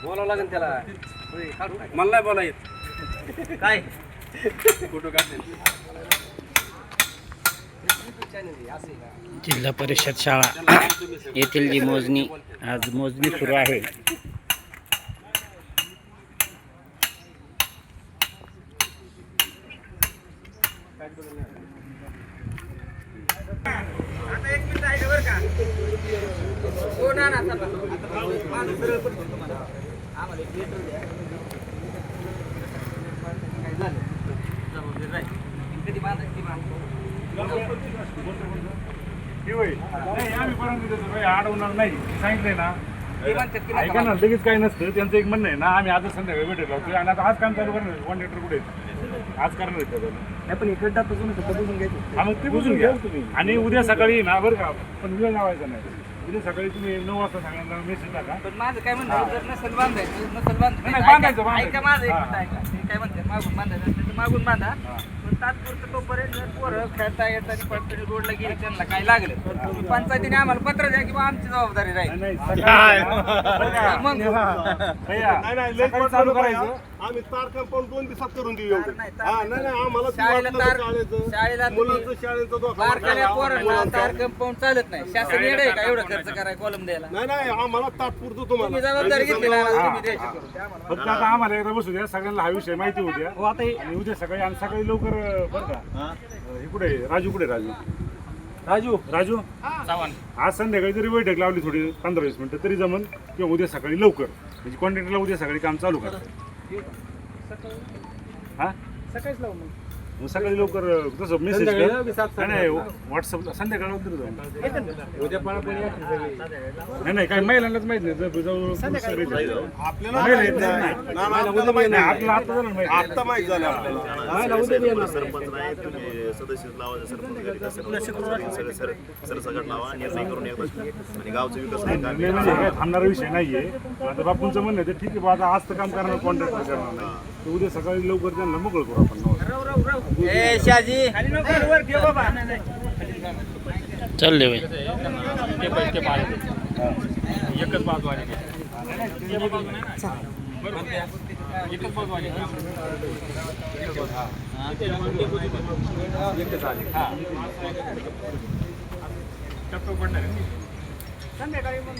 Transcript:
बोलावं लागेल त्याला. मला नाही बोला येत. काय फोटो काढते. जिल्हा परिषद शाळा येथील जी मोजणी आज मोजणी सुरू आहे. आता 1 मिनिट आहे बरं का. हो ना ना चला. आता माणूस सरळ करतो तुम्हाला. आम्हाला एक लेटर द्या. काय झालं? जबाबदारी राहील. कधी बांधायची बांधतो. आम्ही परंतु अडवणार नाही सांगितलंय ना. ते म्हणतात की ऐका ना, लगेच काही नसतं. त्यांचं एक म्हणणं आहे ना, आम्ही आज संध्याकाळी भेटेल होतो आणि आता आज काम चालू करणार. कॉन्ट्रॅक्टर कुठे आहेत? आज करणार आहेत का? नाही पण इकडं पासून बुजून घ्यायचं. हा मग ते बुजून घ्या तुम्ही. आणि उद्या सकाळी ना बरं का, पण वेळ लावायचा नाही. उद्या सकाळी तुम्ही 9 वाजता सांगितलं मेसेज टाका. पण माझं काय म्हणणं आहे, जर नसेल बांधायचं नाही, बांधायचं बांधायचं. ऐका माझं एक मिनिट ऐका. ते काय म्हणतात मागून बांधायचं असेल तर मागून बांधा. पण तात्पुरतं तोपर्यंत जर पोरं खेळता येताना पडताना रोडला गेली त्यांना काय लागलं तर पंचायतीने आम्हाला पत्र द्या किंवा आमची जबाबदारी राहील. नाही, सकाळी मग सकाळी चालू करायचं. आम्ही तार कंपाऊंड 2 दिवसात करून देऊ एवढं. नाही, तार हा नाही नाही आम्हाला शाळेला तार शाळेला मुलांचं शाळेचं धोका बारकाल्या पोरांना तार कंपाऊंड चालत नाही. शासन येडं आहे का एवढं खर्च करायला कॉलम द्यायला? नाही नाही आम्हाला तात्पुरतं तुम्ही तुम्हाला जबाबदारी घेतली ना तुम्ही द्यायची करून. ते आम्हाला फक्त आता आम्हाला एकदा बसू द्या, सगळ्यांना हा विषय माहिती होऊ द्या. आणि उद्या सकाळी आणि सकाळी लवकर बरं का. हे कुठे आहे? राजू कुठे आहे? राजू आज संध्याकाळी जरी बैठक लावली थोडी 15-20 मिनिटं तरी जमन, किंवा उद्या सकाळी लवकर म्हणजे कॉन्ट्रॅक्टरला उद्या सकाळी काम चालू करा. हा सकाळीच लावू मग. मग सकाळी लवकर तसं मेसेज नाही व्हॉट्सअपला संध्याकाळी वगैरे जाऊ. उद्या पळापळी नाही नाही काही महिलांनाच माहित नाही. जवळ आपल्याला महिला माहित येत नाही. नाही. ना, ना, आपल्याला माहित नाही, नाही. आपलं आता झालं माहिती. आत्ता माहित झालं आपल्याला. सरपंच नाही तुम्ही सदस्य लावायचं. सरपंच सरसकट लावा, निर्णय करून एकदा आणि गावचा विकास नाही म्हणजे काय थांबणारा विषय नाहीये. आता बापूंचं म्हणणं आहे ते ठीक आहे बा, आता आज तर काम करणार कॉन्ट्रॅक्टर करणार नाही, तर उद्या सकाळी लवकर त्यांना मोकळ करू आपण. ए शाजी वर ठेव बाबा. चालले बाई. एकच बाजू आली. संध्याकाळी मग